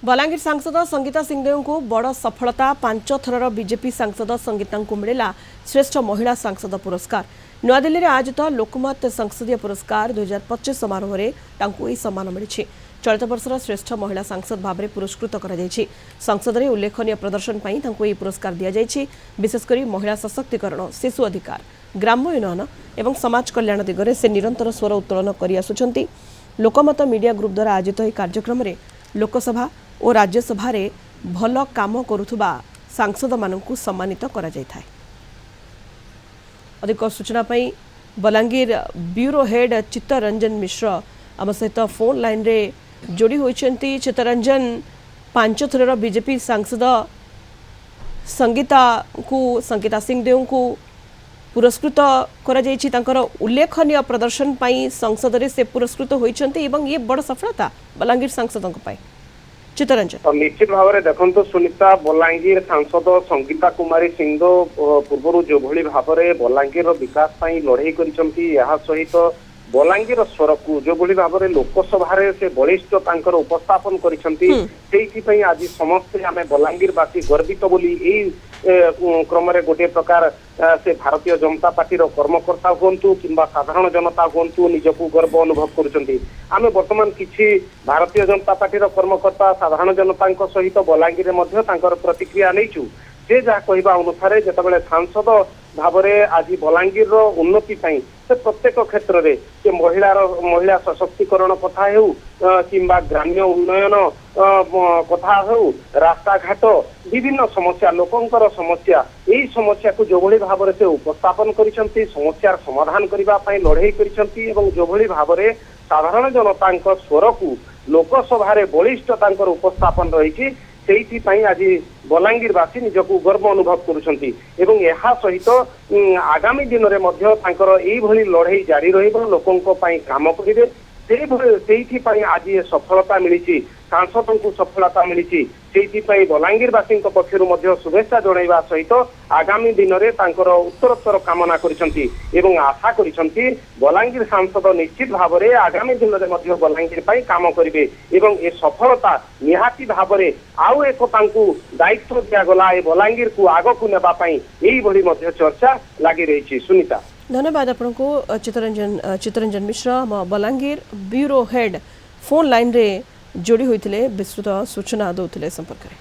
बलांगीर सांसद संगीता सिंहदेव को बड़ सफलता 5 थरर बीजेपी सांसद संगीता को मिला श्रेष्ठ महिला सांसद पुरस्कार। नुआदिल्ली में आयोजित लोकमत संसदीय पुरस्कार 2025 समारोह में यह सम्मान मिली। चलित वर्षर श्रेष्ठ महिला सांसद भाव में पुरस्कृत कर संसद में उल्लेखनीय प्रदर्शन पर यह पुरस्कार दि जाएगी। विशेषकर महिला सशक्तिकरण, शिशु अधिकार, ग्राम्य उन्नयन और समाज कल्याण दिगरे से निरंतर स्वर उत्तोलन कर लोकमत मीडिया ग्रुप द्वारा आयोजित यह कार्यक्रम में लोकसभा और राज्यसभा रे भल काम करुथुबा सांसद मानकु सम्मानित करा जाय थाय। अधिक सूचना पाई बलांगीर ब्यूरो हेड चित्तरंजन मिश्र आम सहित फोन लाइन रे जोड़ी होइछंती। चित्तरंजन, 5 थरर बीजेपी सांसद संगीता सिंहदेव को पुरस्कृत करा जायछि। तांकर उल्लेखनीय प्रदर्शन पाई संसद रे से पुरस्कृत होइछंती एवं ये बड़ सफलता बलांगीर सांसदक पाई। चित्तरंजन, निश्चित भाव में देखो सुनीता, बलांगीर सांसद संगीता कुमारी सिंहदेव पूर्व जो भली भाव में बलांगीर विकास लड़ाई सहित बलांगीर स्वर को जो भली भाव में लोकसभा से बलिष्ठ उपस्थापन कर आज समस्ते आम बलांगीरवासी गर्वित बोली क्रम गोटे प्रकार से भारतीय जनता पार्टी कर्मकर्ता हूँ कि साधारण जनता हूँ निजक गर्व अनुभव करें। बर्तमान किसी भारतीय जनता पार्टी कर्मकर्ता साधारण जनता सहित बलांगीर प्रतिक्रिया नहीं से जहाँ कहवा अनुसार जिते सांसद भाव में आज बलांगीर उन्नति से प्रत्येक क्षेत्र में महिला सशक्तिकरण कथा हो कि ग्राम्य उन्नयन कथा हो, रास्ता घाट विभिन्न समस्या लोकंकर समस्या यही समस्या को जो भली भाव से उपस्थापन करिसेंती, समस्यार समाधान करने लड़ाई करिसेंती एवं जो भली भाव में साधारण जनता स्वर को लोकसभा बलिष्ठ उपस्थापन रही आज बलांगीरवासी निजक गर्व अनुभव करुछंती एवं यह सहित आगामी दिन में यही लड़ाई जारी रोकों काम करेंगे। आज ये सफलता मिली, सांसद को सफलता मिली, बलांगीरवासी पक्षर शुभेच्छा जनवा सहित आगामी दिन में उत्तरोत्तर कामना करिसेंती एवं आशा करिसेंती बलांगीर सांसद निश्चित भाव में आगामी दिन में बलांगीर काम करेंगे एवं ए सफलता निहाती भाव में आउ एक दायित्व दिगला बलांगीर को आग को नापी यही चर्चा लगी रही। सुनीता, धन्यवाद आपको। Chittaranjan Mishra Balangir bureau head phone line रे जोड़ी होते विस्तृत सूचना दौले संपर्क में।